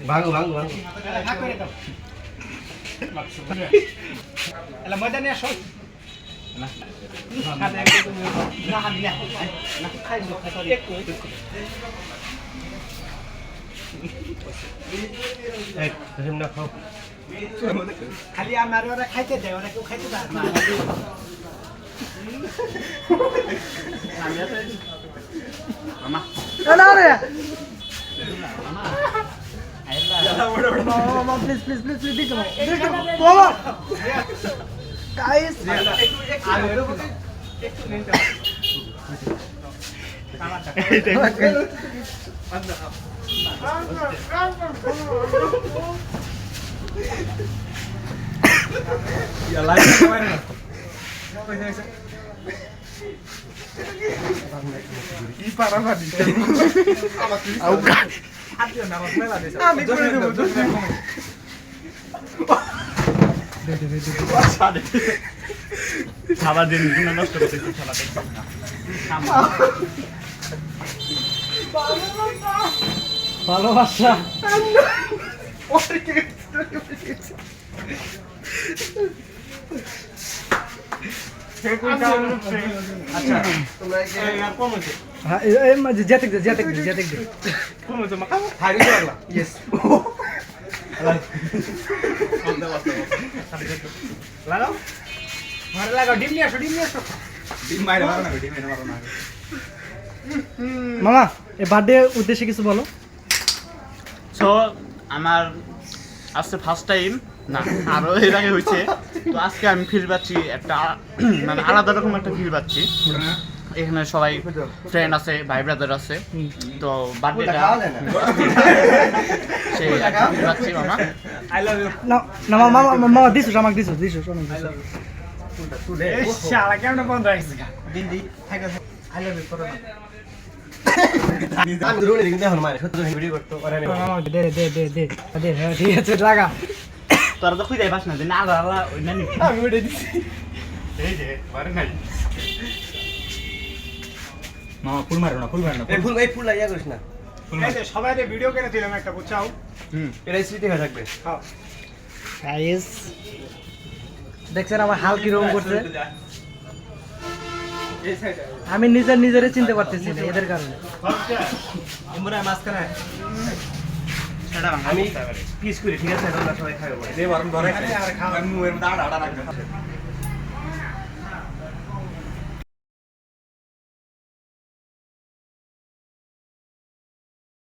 ভাঙো ভাঙো ভাঙো এলা ময়দা নিয়ে আসো না খালি আমার ওরা খাইতে দেয় ওরা কেউ খাইতে পারে না মামা না রে মামা প্লিজ প্লিজ প্লিজ প্লিজ দিছো মামা গাইস একটু নিতে খাবার দিন নষ্ট করতেছি খেলা দেখছি ভালোবাসা আচ্ছা তোমরা কি আর কম হচ্ছে হ্যাঁ এই যেতে দে কম হচ্ছে মাখা হারি লাগলা ইয়েস লাগাও মার লাগাও ডিম নিয়ে আসো ডিম মাইরে মারো না ডিম মারো না মামা এই বার্থডে উদ্দেশ্যে কিছু বলো সো আমার আজকে ফার্স্ট টাইম না আরো এর আগে হয়েছে তো আজকে আমি ফিল পাচ্ছি একটা মানে আলাদা রকম একটা ফিল পাচ্ছি এখানে সবাই ফ্রেন্ড আছে ভাই ব্রাদার আছে তো বার্থডেটা সেই ফিল পাচ্ছি মামা আই লাভ ইউ না না মামা দিছো আমাকে দিছো শোনো এই শালা কেমন বন্ধ রাখছিস দিদি থাকো আই লাভ ইউ করো না আমি ধরে কিন্তু এখন মানে সত্য ভিডিও করতে পারে না মামা দে হ্যাঁ ঠিক আছে লাগা তোরা তো খুঁজে পাস না যে না আলা ওই নানি আমি ওটা দিছি এই যে মারে নাই মামা ফুল মারো না এই ফুল লাগিয়া করিস না এই যে সবাই রে ভিডিও করে দিলাম একটা বুঝছাও এটা স্মৃতি হয়ে থাকবে হ্যাঁ গাইস দেখছেন আমার হাল কি রকম করছে এই সাইডে আমি নিজেরে চিনতে পারতেছি না এদের কারণে ইমরা মাঝখানে আমি পিস করি ঠিক আছে তোমরা সবাই খাবে দে বরং ধরে আর খাওয়া মুয়ের মধ্যে আড়া রাখবে